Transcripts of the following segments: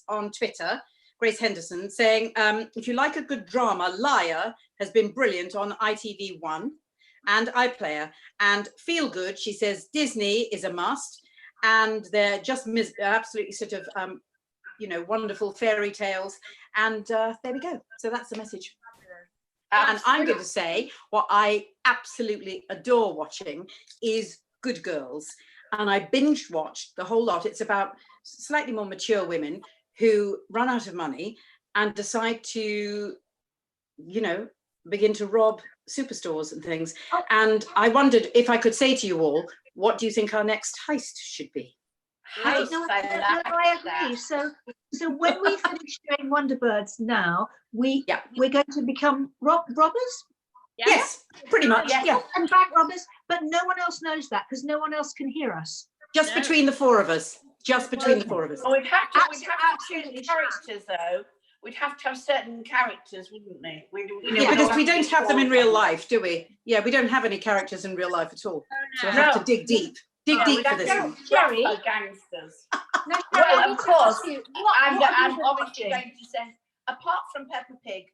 on Twitter, Grace Henderson, saying, if you like a good drama, Liar has been brilliant on ITV1 and iPlayer. And Feel Good, she says, Disney is a must. And they're just absolutely sort of, you know, wonderful fairy tales. And there we go. So that's the message. And I'm going to say what I absolutely adore watching is Good Girls. And I binge watched the whole lot. It's about slightly more mature women who run out of money and decide to, you know, begin to rob superstores and things. And I wondered if I could say to you all, what do you think our next heist should be? I agree. So when we finish doing Wonderbirds now, we're going to become robbers? Yes, pretty much. Yeah. And bank robbers, but no one else knows that because no one else can hear us. Just between the four of us. Just between the four of us. Well, we'd have to choose characters though. We'd have to have certain characters, wouldn't we? Because we don't have them in real life, do we? Yeah, we don't have any characters in real life at all. So we have to dig deep. Dig deep for this one. Sherrie, gangsters. Well, of course. I'm obviously going to say, apart from Peppa Pig,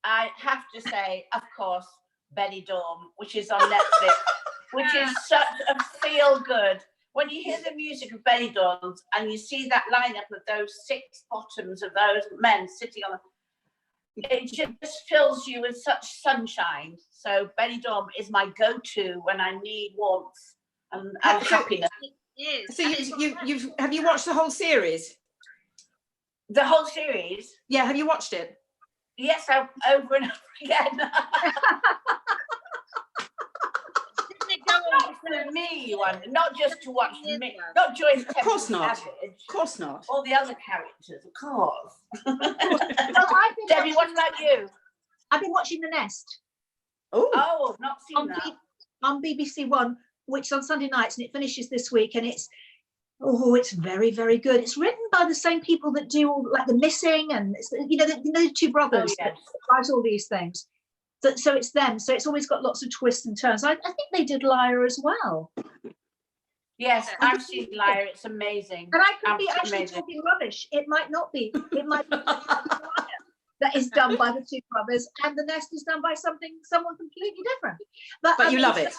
I have to say, of course, Benny Dorm, which is on Netflix, which is such a feel good. When you hear the music of Benny Dorm and you see that lineup of those 6 bottoms of those men sitting on, it just fills you with such sunshine. So Benny Dorm is my go-to when I need warmth and happiness. So have you watched the whole series? The whole series? Yeah, have you watched it? Yes, over and over again. For me, you want not just to watch me, not join. Of course not. Of course not. All the other characters, of course. Debbie, what about you? I've been watching The Nest. Oh, not seen that. On BBC One, which is on Sunday nights, and it finishes this week, and it's very, very good. It's written by the same people that do all, like The Missing, and the 2 brothers that write all these things. So it's them. So it's always got lots of twists and turns. I think they did Liar as well. Yes, I've seen Liar. It's amazing. And I could be actually talking rubbish. It might not be. It might be that is done by the 2 brothers, and The Nest is done by someone completely different. But you love it.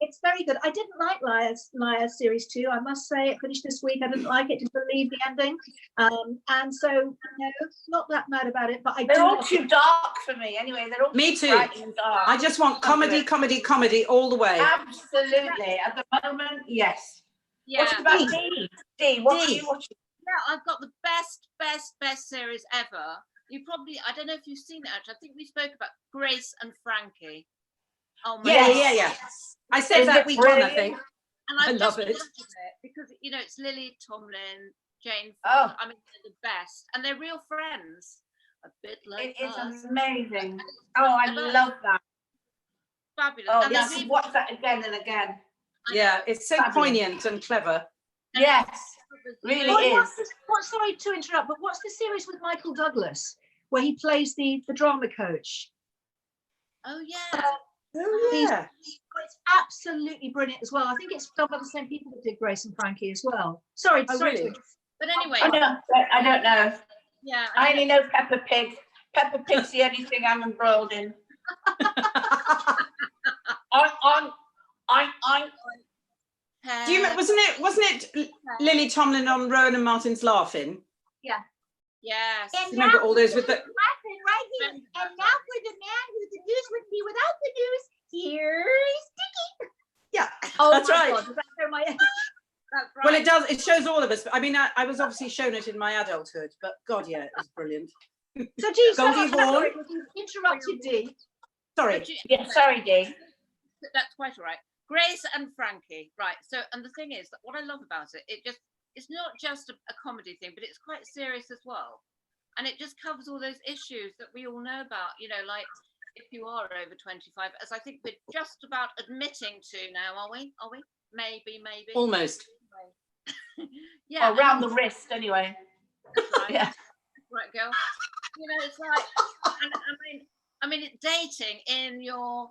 It's very good. I didn't like Liar series 2. I must say, it finished this week. I didn't like it. Didn't believe the ending. And so, not that mad about it. But they're all too dark for me. Anyway, they're all me too. Dark. I just want comedy all the way. Absolutely. At the moment, yes. Yeah. What about Dee? What are you watching? Yeah, I've got the best series ever. I don't know if you've seen it actually. I think we spoke about Grace and Frankie. Oh my God. Yeah. I said that week one, I think. And I love it because it's Lily Tomlin, Jane. Oh, I mean, they're the best, and they're real friends. A bit like it is amazing. Oh, I love that. Fabulous. Oh, and yes, watch that again and again. Yeah, it's so poignant and clever. Yes, really is. Sorry to interrupt, but what's the series with Michael Douglas where he plays the drama coach? Oh yeah. It's absolutely brilliant as well. I think it's done by the same people that did Grace and Frankie as well. Sorry. Really? But anyway, I don't know. Yeah, I only know Peppa Pig. Peppa Pig's the only thing I'm embroiled in. Do you wasn't it Lily Tomlin on Rowan and Martin's Laughing? Yeah. Yes. Remember all those with the laughing right here. And now for the man who the news wouldn't be without the news, here's Sticky. Yeah. Oh, that's right. God, that's right. Well, it does. It shows all of us. I mean, I was obviously shown it in my adulthood, but God, yeah, it was brilliant. So, Dee, Goldie Hawn. Interrupted Dee. Sorry. Sorry, Dee. That's quite all right. Grace and Frankie, right? So, and the thing is that what I love about it, it's not just a comedy thing, but it's quite serious as well, and it just covers all those issues that we all know about. Like if you are over 25, as I think we're just about admitting to now, are we? Maybe. Almost. Yeah. Around the wrist, anyway. Right. Yeah. Right, girl. It's like, and I mean, dating in your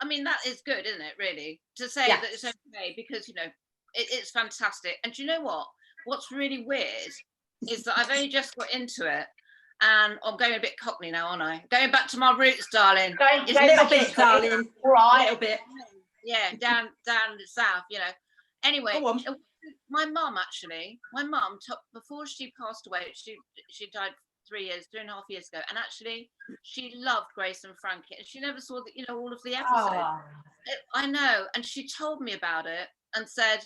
I mean, that is good, isn't it? Really, to say that it's okay because it's fantastic. And do you know what? what's really weird is that I've only just got into it, and I'm going a bit cockney now, aren't I? Going back to my roots, darling. A little bit, darling. Right. A little bit. Yeah, down the south, you know. Anyway, Go on. my mum before she passed away, she died 3.5 years ago, and actually she loved Grace and Frankie, and she never saw all of the episodes. Oh. I know, and she told me about it and said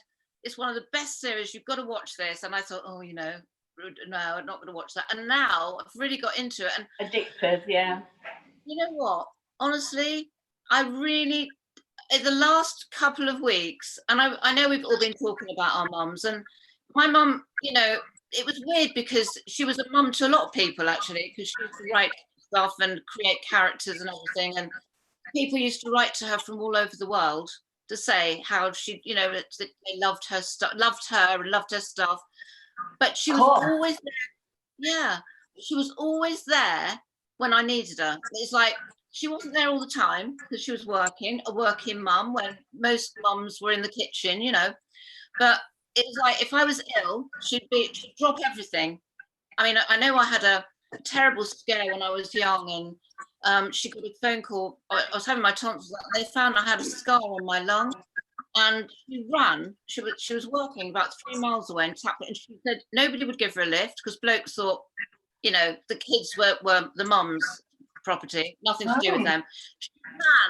it's one of the best series, you've got to watch this. And I thought, oh, no, I'm not going to watch that. And now I've really got into it. And addictive, yeah. You know what? Honestly, I really, in the last couple of weeks, and I know we've all been talking about our mums, and my mum, it was weird because she was a mum to a lot of people, actually, because she used to write stuff and create characters and everything. And people used to write to her from all over the world to say how she, that they loved her and loved her stuff. But she was always there. Yeah, she was always there when I needed her. It's like she wasn't there all the time because she was working, a working mum, when most mums were in the kitchen, But it was like if I was ill, she'd drop everything. I mean, I know I had a terrible scare when I was young, and she got a phone call. I was having my tonsils, and they found I had a scar on my lung. And she ran. She was working about 3 miles away in Taplet, and she said nobody would give her a lift because blokes thought, the kids were the mum's property, nothing to do with them. She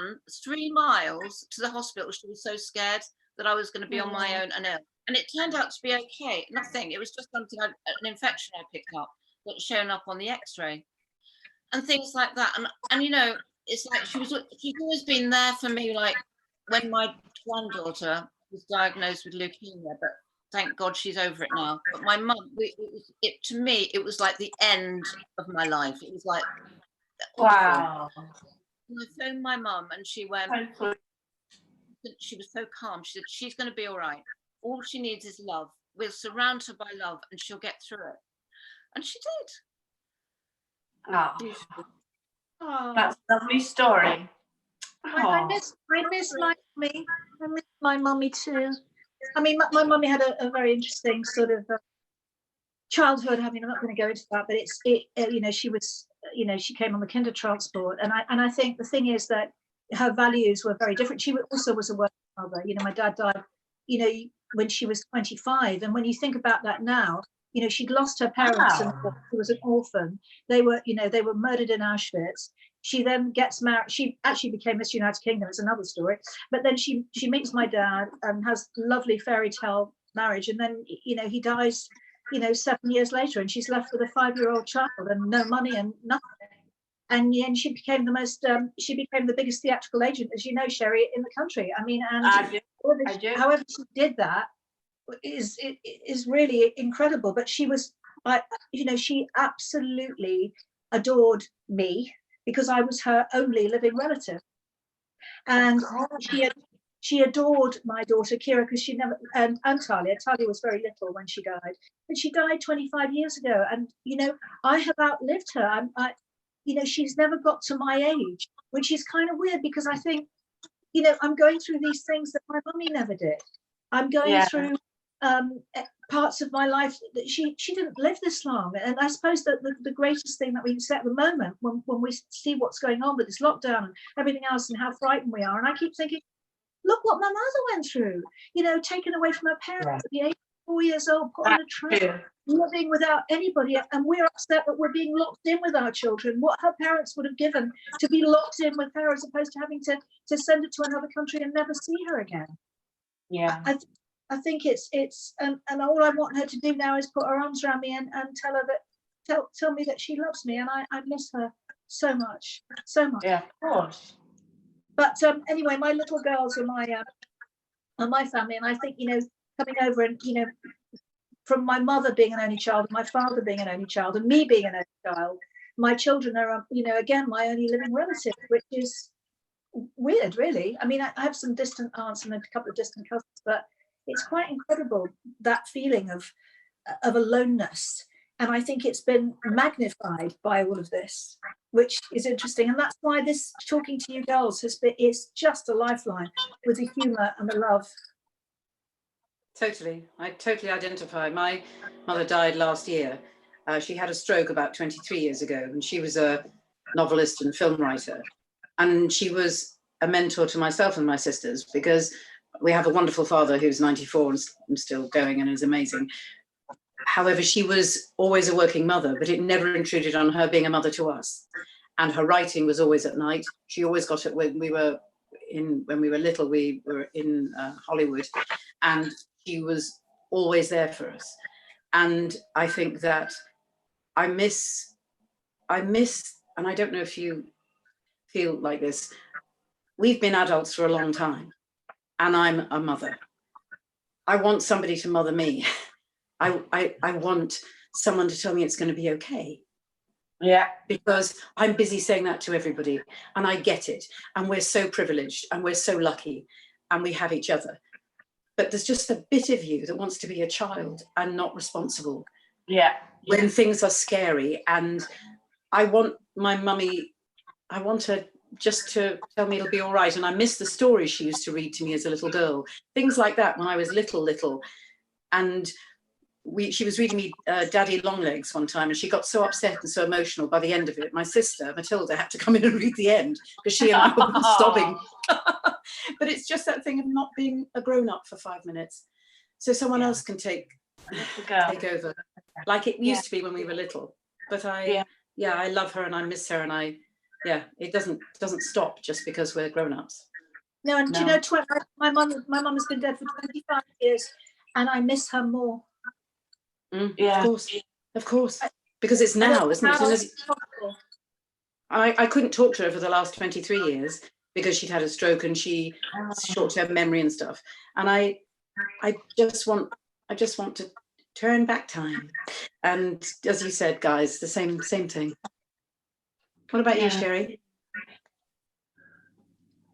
ran 3 miles to the hospital. She was so scared that I was going to be on my own and ill. And it turned out to be okay. Nothing. It was just something, an infection I picked up that's shown up on the X-ray, and things like that. And it's like she's always been there for me. Like when my granddaughter was diagnosed with leukemia, but thank God she's over it now. But my mum, to me, it was like the end of my life. It was like, wow. Awful. And I phoned my mum, and she went. She was so calm. She said, she's going to be all right. All she needs is love. We'll surround her by love, and she'll get through it. And she did. Oh, that's a lovely story. I miss my mummy. I miss my mummy too. I mean, my mummy had a very interesting sort of childhood. I mean, I'm not going to go into that, but she was, she came on the kinder transport, and I think the thing is that her values were very different. She also was a working mother. My dad died, when she was 25, and when you think about that now, she'd lost her parents and she was an orphan. They were murdered in Auschwitz. She then gets married. She actually became Miss United Kingdom. It's another story. But then she meets my dad and has lovely fairy tale marriage. And then, he dies, 7 years later, and she's left with a 5-year-old child and no money and nothing. And she became the biggest theatrical agent, as you know, Sherrie, in the country. I mean, and however she did that is really incredible. But she was, she absolutely adored me because I was her only living relative, and she adored my daughter Kyra because she never and Talia. Talia was very little when she died, and she died 25 years ago. And I have outlived her. She's never got to my age, which is kind of weird because I think, I'm going through these things that my mummy never did. I'm going through parts of my life that she didn't live this long. And I suppose that the greatest thing that we can say at the moment, when we see what's going on with this lockdown and everything else and how frightened we are, and I keep thinking, look what my mother went through, taken away from her parents at the age of 4 years old, put on a train, living without anybody, and we're upset that we're being locked in with our children. What her parents would have given to be locked in with her as opposed to having to send her to another country and never see her again. Yeah, I think it's and all I want her to do now is put her arms around me and tell her that tell me that she loves me, and I miss her so much. Yeah, of course. But anyway, my little girls are my family, and I think coming over and from my mother being an only child, and my father being an only child, and me being an only child, my children are again my only living relative, which is weird, really. I mean, I have some distant aunts and a couple of distant cousins, but it's quite incredible, that feeling of aloneness. And I think it's been magnified by all of this, which is interesting. And that's why this talking to you girls it's just a lifeline with the humour and the love. Totally. I totally identify. My mother died last year. She had a stroke about 23 years ago, and she was a novelist and film writer. And she was a mentor to myself and my sisters, because we have a wonderful father who's 94 and still going and is amazing. However, she was always a working mother, but it never intruded on her being a mother to us. And her writing was always at night. She always got it when we were little. We were in Hollywood, and she was always there for us. And I think that I miss, and I don't know if you feel like this, we've been adults for a long time, and I'm a mother. I want somebody to mother me. I want someone to tell me it's going to be okay. Yeah. Because I'm busy saying that to everybody, and I get it. And we're so privileged, and we're so lucky, and we have each other. But there's just a bit of you that wants to be a child and not responsible. Yeah. When things are scary. And I want my mummy, I want her just to tell me it'll be all right. And I miss the stories she used to read to me as a little girl. Things like that when I was little. And she was reading me Daddy Longlegs one time, and she got so upset and so emotional by the end of it. My sister, Matilda, had to come in and read the end, because she and I were both sobbing. But it's just that thing of not being a grown-up for 5 minutes. So someone else can take over, like it used to be when we were little. But I love her and I miss her, and it doesn't stop just because we're grown-ups. No, and you know, my mum has been dead for 25 years, and I miss her more. Yeah, of course, because it's now, isn't it? I couldn't talk to her for the last 23 years because she'd had a stroke and she short-term memory and stuff. And I just want to turn back time. And as you said, guys, the same thing. What about you, Sherrie?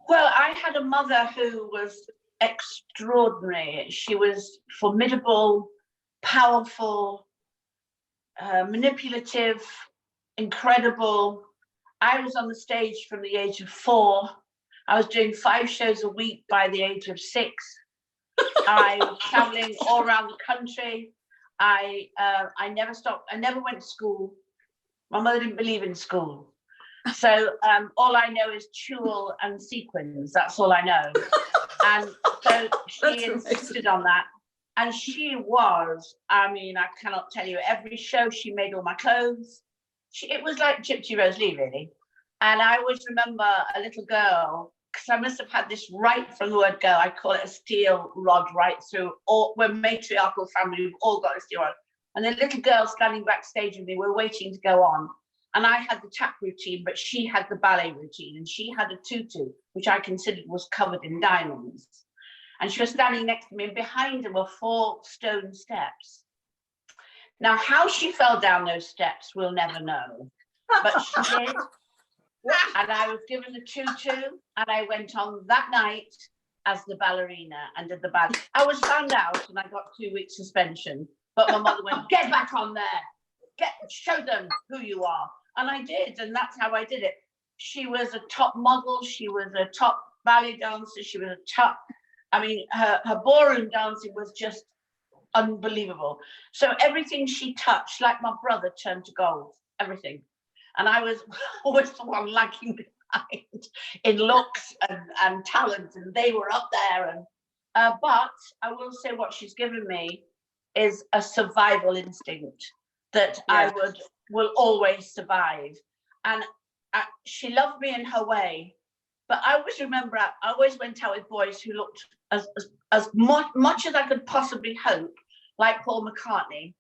Well, I had a mother who was extraordinary. She was formidable, powerful, manipulative, incredible. I was on the stage from the age of 4. I was doing 5 shows a week by the age of 6. I was traveling all around the country. I never stopped. I never went to school. My mother didn't believe in school. So all I know is tulle and sequins. That's all I know. And so she insisted on that. And she was, I mean, I cannot tell you, every show she made all my clothes. It was like Gypsy Rose Lee, really. And I always remember a little girl, because I must have had this right from the word go. I call it a steel rod right through. We're a matriarchal family, we've all got a steel rod. And the little girl standing backstage with me, we're waiting to go on. And I had the tap routine, but she had the ballet routine. And she had a tutu, which I considered was covered in diamonds. And she was standing next to me, and behind her were 4 stone steps. Now, how she fell down those steps, we'll never know. But she did. And I was given the tutu, and I went on that night as the ballerina and did the ballet. I was found out, and I got 2 weeks suspension. But my mother went, "Get back on there. Show them who you are." And I did, and that's how I did it. She was a top model. She was a top ballet dancer. She was a top... I mean, her ballroom dancing was just unbelievable. So everything she touched, like my brother, turned to gold, everything. And I was always the one lagging behind in looks and talent, and they were up there. And but I will say what she's given me is a survival instinct that I will always survive. And she loved me in her way. But I always remember, I always went out with boys who looked as much as I could possibly hope, like Paul McCartney.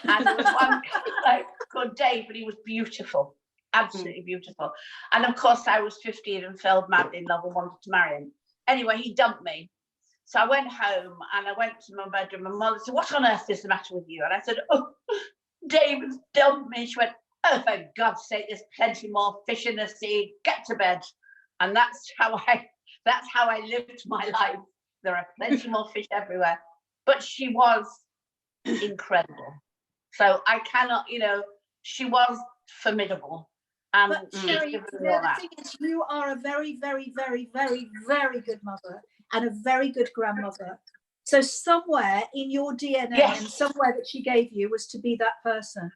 And there was one like called Dave, but he was beautiful, absolutely beautiful. And of course, I was 15 and fell madly in love and wanted to marry him. Anyway, he dumped me. So I went home and I went to my bedroom. My mother said, "What on earth is the matter with you?" And I said, "Oh, David's dumped me." She went, "Oh, for God's sake, there's plenty more fish in the sea. Get to bed." And that's how I lived my life. There are plenty more fish everywhere. But she was incredible. So I cannot, she was formidable. But Sherrie, the thing is, you are a very, very, very, very, very good mother and a very good grandmother. So somewhere in your DNA and somewhere that she gave you was to be that person.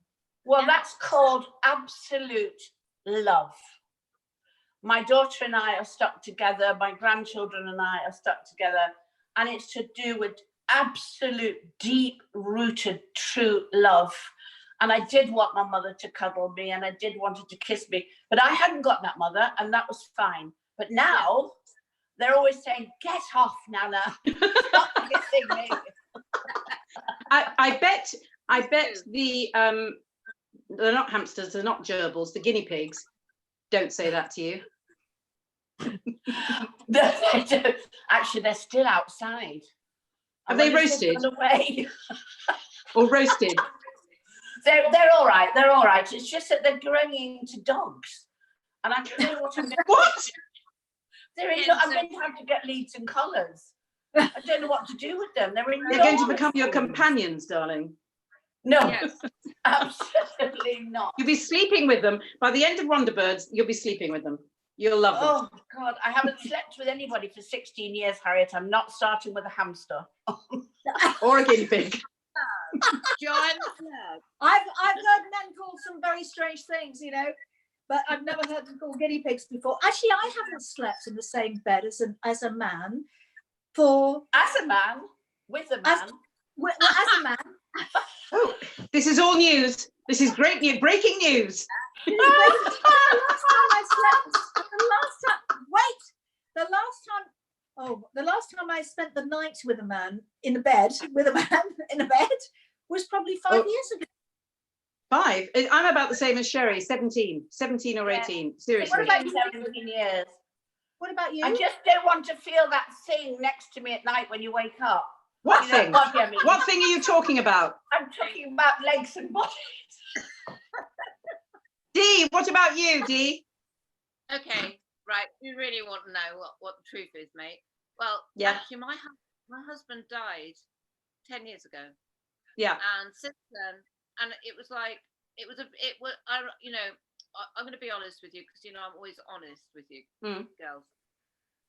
Well, that's called absolute love. My daughter and I are stuck together. My grandchildren and I are stuck together. And it's to do with absolute, deep-rooted, true love. And I did want my mother to cuddle me, and I did want her to kiss me. But I hadn't got that mother, and that was fine. But now, they're always saying, get off, Nana. Stop kissing me. I bet the they're not hamsters, they're not gerbils, the guinea pigs don't say that to you. Actually, they're still outside. Have they roasted? Away. Or roasted? They're all right. They're all right. It's just that they're growing into dogs, and I don't know what I'm doing. What? I'm going to have to get leads and collars. I don't know what to do with them. They're going to become your companions, darling. No, absolutely not. You'll be sleeping with them. By the end of Wonderbirds, you'll be sleeping with them. You'll love them. Oh, God, I haven't slept with anybody for 16 years, Harriet. I'm not starting with a hamster. Or a guinea pig. John? I've heard men call some very strange things, you know, but I've never heard them called guinea pigs before. Actually, I haven't slept in the same bed as a man for... As a man? With a man? As a man. Oh, this is all news. This is great news. Breaking news. The last time I spent the night with a man in a bed, was probably 5 years ago. 5? I'm about the same as Sherrie, 17 or 18. Seriously. What about you? 17 years. What about you? I just don't want to feel that thing next to me at night when you wake up. What thing? What thing are you talking about? I'm talking about legs and bodies. Dee, what about you, Dee? Okay, right. You really want to know what the truth is, mate? Well, actually, my husband died 10 years ago. Yeah. And since then, and it was like, I'm going to be honest with you, because, you know, I'm always honest with you, girls.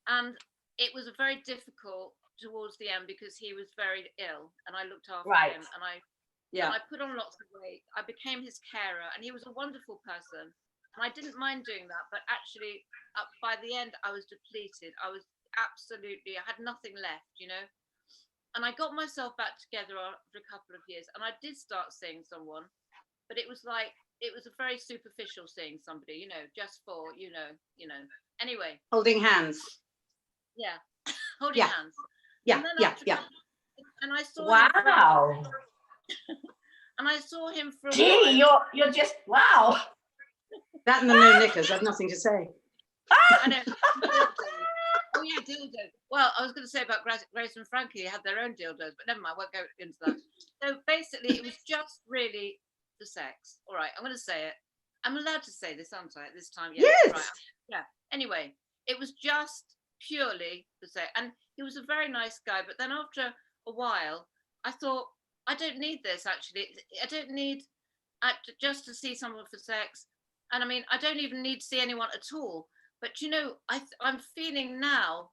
And it was a very difficult towards the end because he was very ill and I looked after him and I put on lots of weight. I became his carer and he was a wonderful person and I didn't mind doing that, but actually by the end I was depleted. I had nothing left, you know. And I got myself back together after a couple of years and I did start seeing someone, but it was a very superficial seeing somebody, you know, just for, you know, anyway. Holding hands. Yeah. Holding hands. Yeah. And I saw him and I saw him from Gee, you're just wow. That and the no knickers, I've nothing to say. I know. Oh yeah, dildo. Well, I was going to say about Grace and Frankie had their own dildos, but never mind, I won't go into that. So basically it was just really the sex. All right, I'm going to say it. I'm allowed to say this, aren't I, at this time? Yes. Right. Yeah. Anyway, it was just purely the sex. And he was a very nice guy, but then after a while, I thought, I don't need this, actually. I don't need just to see someone for sex. And I mean, I don't even need to see anyone at all. But, you know, I'm feeling now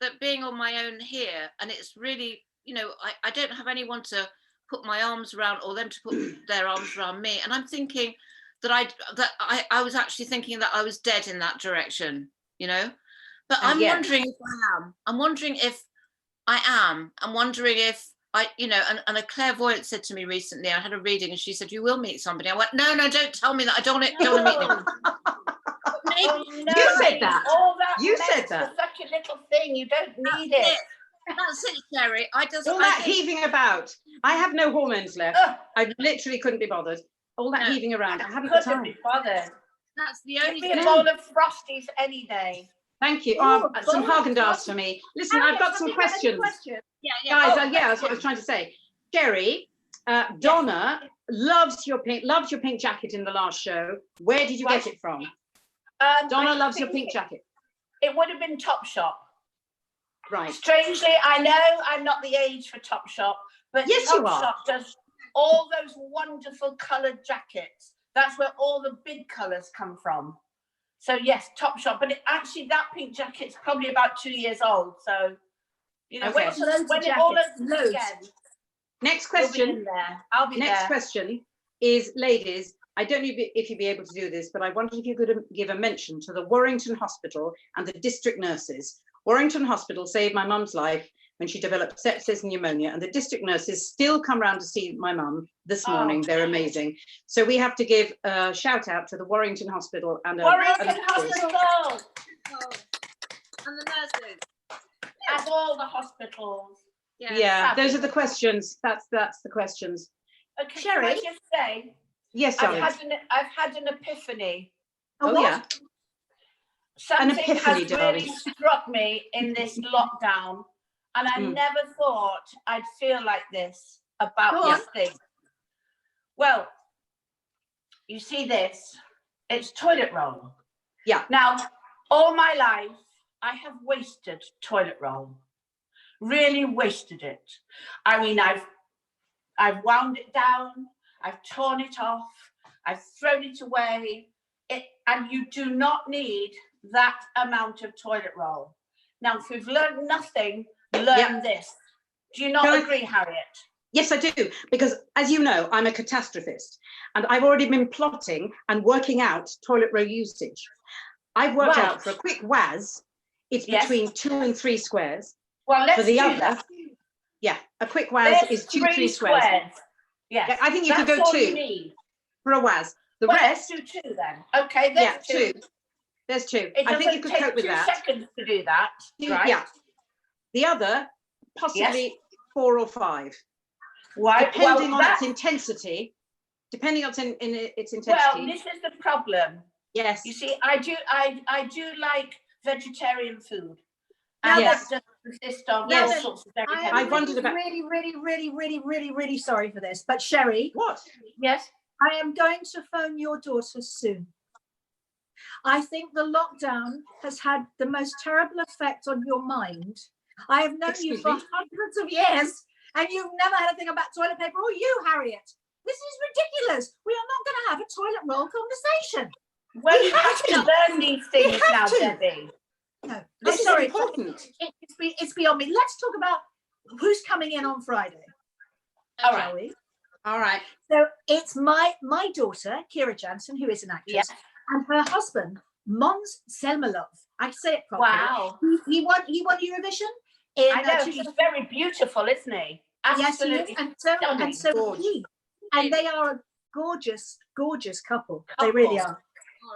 that being on my own here, and it's really, you know, I don't have anyone to put my arms around or them to put their arms around me. And I'm thinking that I was actually thinking that I was dead in that direction, you know? But I'm wondering if I am. I'm wondering if I am. I'm wondering if you know, and a clairvoyant said to me recently, I had a reading and she said, you will meet somebody. I went, no, don't tell me that. I don't want to meet them. You said that. All that you said that. For such a little thing, you don't need it. That's it, Sherrie. All that heaving about. I have no hormones left. I literally couldn't be bothered. All that heaving around. I haven't got time. Be bothered. That's the only thing. Give me a bowl of Frosties any day. Thank you. Some Haagen-Dazs for me. Listen, I've got some questions. Yeah. Guys, that's what I was trying to say. Sherrie, Donna loves your pink jacket in the last show. Where did you get it from? Donna loves your pink jacket. It would have been Topshop. Right. Strangely, I know I'm not the age for Topshop, but yes, Topshop does all those wonderful coloured jackets. That's where all the big colours come from. So yes, Topshop. But actually, that pink jacket's probably about 2 years old. So You know, Okay. when it all opens Loads. again, Next we'll be question. in there. I'll be Next there. question is, ladies, I don't know if you'd be able to do this, but I wondered if you could give a mention to the Warrington Hospital and the district nurses. Warrington Hospital saved my mum's life when she developed sepsis and pneumonia, and the district nurses still come round to see my mum this morning. They're amazing. So we have to give a shout out to the Warrington Hospital and Warrington Hospital! And the nurses. And all the hospitals. Yeah, those are the questions. That's the questions. Okay, Sherrie? can I just say, Yes, darling. I've had an epiphany. Oh, yeah. Something epiphany, has darling. really struck me in this lockdown, and I never thought I'd feel like this about this thing. Well, you see this, it's toilet roll. Yeah. Now, all my life, I have wasted toilet roll. Really wasted it. I mean, I've wound it down, I've torn it off, I've thrown it away, and you do not need that amount of toilet roll. Now, if we've learned nothing, learn this. Do you not agree, Harriet? Yes, I do, because as you know, I'm a catastrophist, and I've already been plotting and working out toilet roll usage. I've worked out for a quick waz, it's between 2 and 3 squares. Well, let's for the do other, that. Yeah, a quick waz is 2 3 squares. Yes, I think you could go 2 for a waz. The rest, let's do 2 then. Okay, there's 2. There's 2. It I think you doesn't could cope with take 2 that. seconds to do that, right? Yeah. The other, possibly 4 or 5. Why? Depending on its intensity. Depending on its intensity. Well, this is the problem. Yes. You see, I do like vegetarian food. And Yes. that does consist of Yes. all sorts of vegetarian I food. wondered about. Really sorry for this, but Sherrie, What? Yes. I am going to phone your daughter soon. I think the lockdown has had the most terrible effect on your mind. I have known you for hundreds of years, and you've never had a thing about toilet paper, or you, Harriet. This is ridiculous. We are not going to have a toilet roll conversation. Well, you have to learn these things now, Debbie. No, This is sorry, important. it's beyond me. Let's talk about who's coming in on Friday. All Shall right. we? All right. So it's my daughter, Kyra Johnson, who is an actress, and her husband, Mons Selmalov. I say it properly. Wow. He won Eurovision. I know, he's very beautiful, isn't he? Absolutely. Yes, he is. And they are a gorgeous couple. They really are.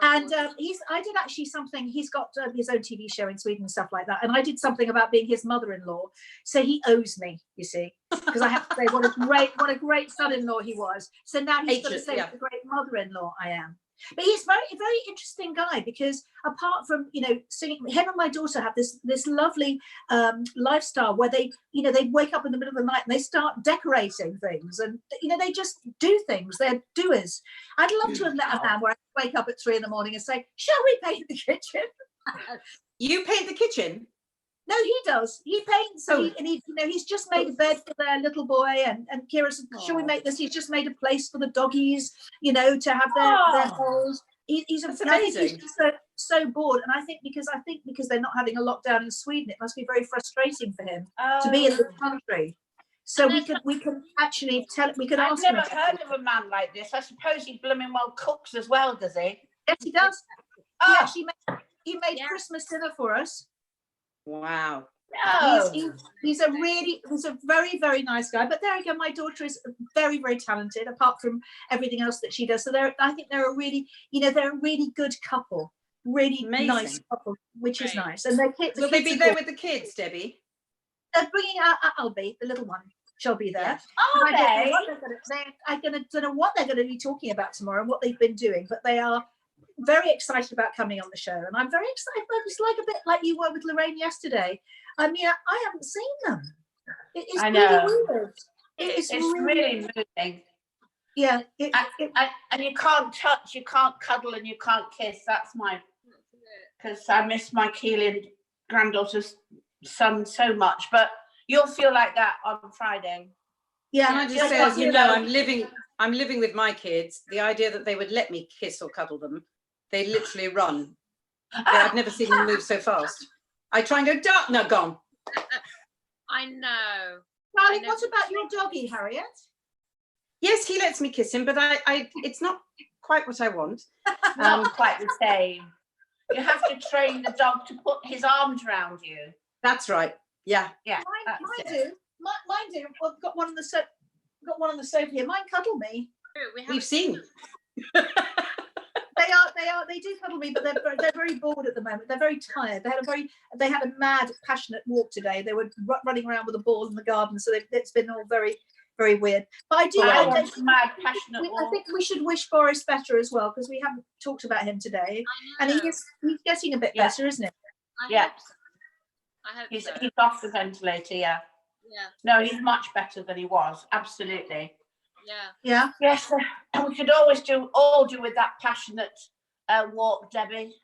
And I did actually something. He's got his own TV show in Sweden and stuff like that. And I did something about being his mother-in-law. So he owes me, you see, because I have to say what a great son-in-law he was. So now he's got to say what a great mother-in-law I am. But he's very interesting guy, because apart from singing, him and my daughter have this lovely lifestyle where they wake up in the middle of the night and they start decorating things, and they just do things. They're doers. I'd love to have met a man where I wake up at 3 a.m. and say, "Shall we paint the kitchen?" You paint the kitchen? No, he does. He paints, and he's just made a bed for their little boy. And Kyra said, "Shall we make this?" He's just made a place for the doggies, to have their holes. He's amazing. He's just so bored, and I think because they're not having a lockdown in Sweden, it must be very frustrating for him to be in the country. So we can actually ask him. I've never heard of a man like this. I suppose he blooming well cooks as well, does he? Yes, he does. He made Christmas dinner for us. Wow. He's a very, very nice guy. But there again, my daughter is very, very talented, apart from everything else that she does. So I think they're a really good couple, really nice couple, which is nice. And their kids. Will they be there with the kids, Debbie? They're bringing out Albie, the little one. She'll be there. Are they? I don't know what they're going to be talking about tomorrow and what they've been doing, but they are very excited about coming on the show, and I'm very excited. It's like a bit like you were with Lorraine yesterday. I mean, I haven't seen them. It's really weird. It's really moving. Yeah. And you can't touch, you can't cuddle, and you can't kiss. That's because I miss my Keelan granddaughter's son so much. But you'll feel like that on Friday. Yeah, and I just say, as you know, I'm living with my kids. The idea that they would let me kiss or cuddle them, they literally run. I've never seen them move so fast. I try and go, no, gone. I know. Darling, what about your doggy, Harriet? Yes, he lets me kiss him, but I it's not quite what I want. Not quite the same. You have to train the dog to put his arms around you. That's right. Yeah. Yeah. Mine do. Mine do. I've got one on the sofa here. Mine cuddle me. We've seen. They do cuddle me, but they're very bored at the moment. They're very tired. They had a mad, passionate walk today. They were running around with a ball in the garden, so it's been all very, very weird. But I want mad, passionate walk. I think we should wish Boris better as well, because we haven't talked about him today, and he's getting a bit better, isn't he? I hope he's so. He's off the ventilator. Yeah. No, he's much better than he was. Absolutely. Yeah. Yes, and we could always all do with that passionate walk, Debbie.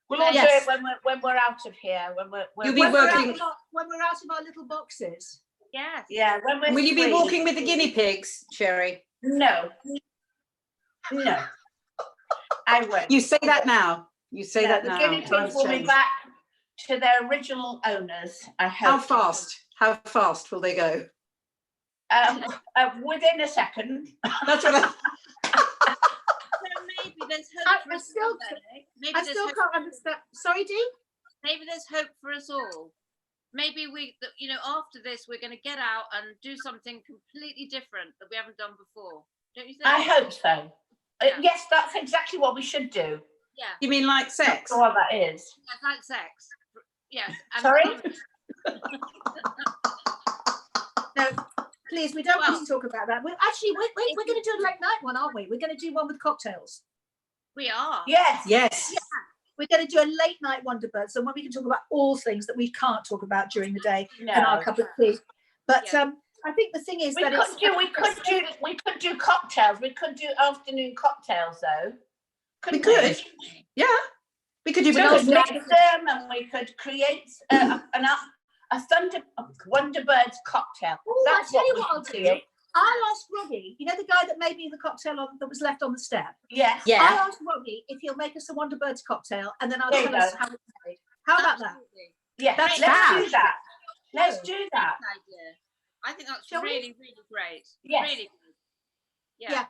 We'll all do it when we're out of here. You'll be working when we're out of our little boxes. Yes. Yeah. Will you be walking with the guinea pigs, Sherrie? No. I won't. You say that now. You say that now. The guinea pigs will be back to their original owners. I hope. How fast will they go? Within a second. That's what So maybe there's hope for us all. I still can't understand. Sorry, Dee? Maybe there's hope for us all. Maybe after this, we're going to get out and do something completely different that we haven't done before. Don't you think? I hope so. Yes, that's exactly what we should do. Yeah. You mean like sex? That's what that is. Yes, like sex. Yes. Sorry? No, please, we don't want to talk about that. We're going to do a late night one, aren't we? We're going to do one with cocktails. We are. Yes. Yes. We're going to do a late night Wonderbirds, so when we can talk about all things that we can't talk about during the day in our cup of tea. But I think the thing is we could do cocktails. We could do afternoon cocktails though. We could. Yeah. We could do both. We could mix them, and we could create a Wonderbirds cocktail. I'll tell you what I'll do. I'll ask Robbie, you know the guy that made me the cocktail that was left on the step? Yes. Yeah. I'll ask Robbie if he'll make us a Wonderbirds cocktail, and then I'll tell us how it's made. How about that? Yeah, let's do that. Let's do that. I think that's really, really great. Yes. Really good. Yeah.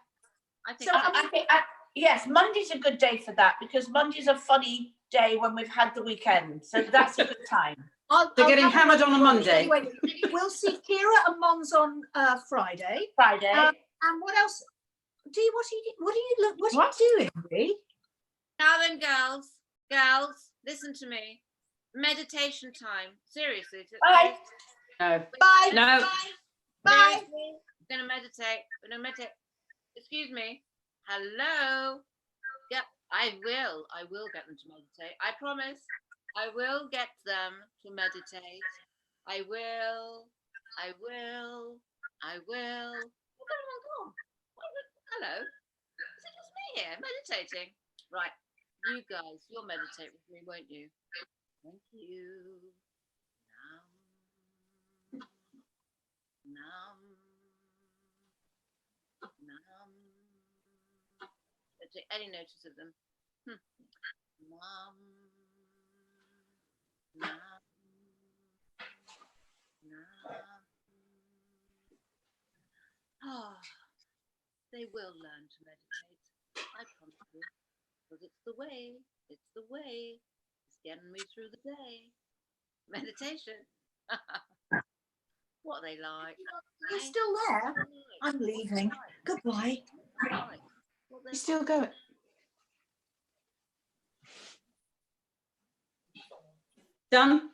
I think. So yes, Monday's a good day for that, because Monday's a funny day when we've had the weekend. So that's a good time. They're getting hammered on a Monday. Anyway, we'll see Kyra and Mons on Friday. And what else? Dee, what are you doing, Dee? Now then, girls, listen to me. Meditation time. Seriously. Bye. No. Bye. No. Bye. We're gonna meditate. Excuse me. Hello. Yep, I will get them to meditate. I promise. I will get them to meditate. I will. Hello. Is it just me here meditating? Right. You guys, you'll meditate with me, won't you? Thank you. Nam. Don't take any notice of them. Nam. They will learn to meditate. I promise you. Because it's the way. It's getting me through the day. Meditation. What are they like? You're still there? I'm leaving. Goodbye. You're still going. Done.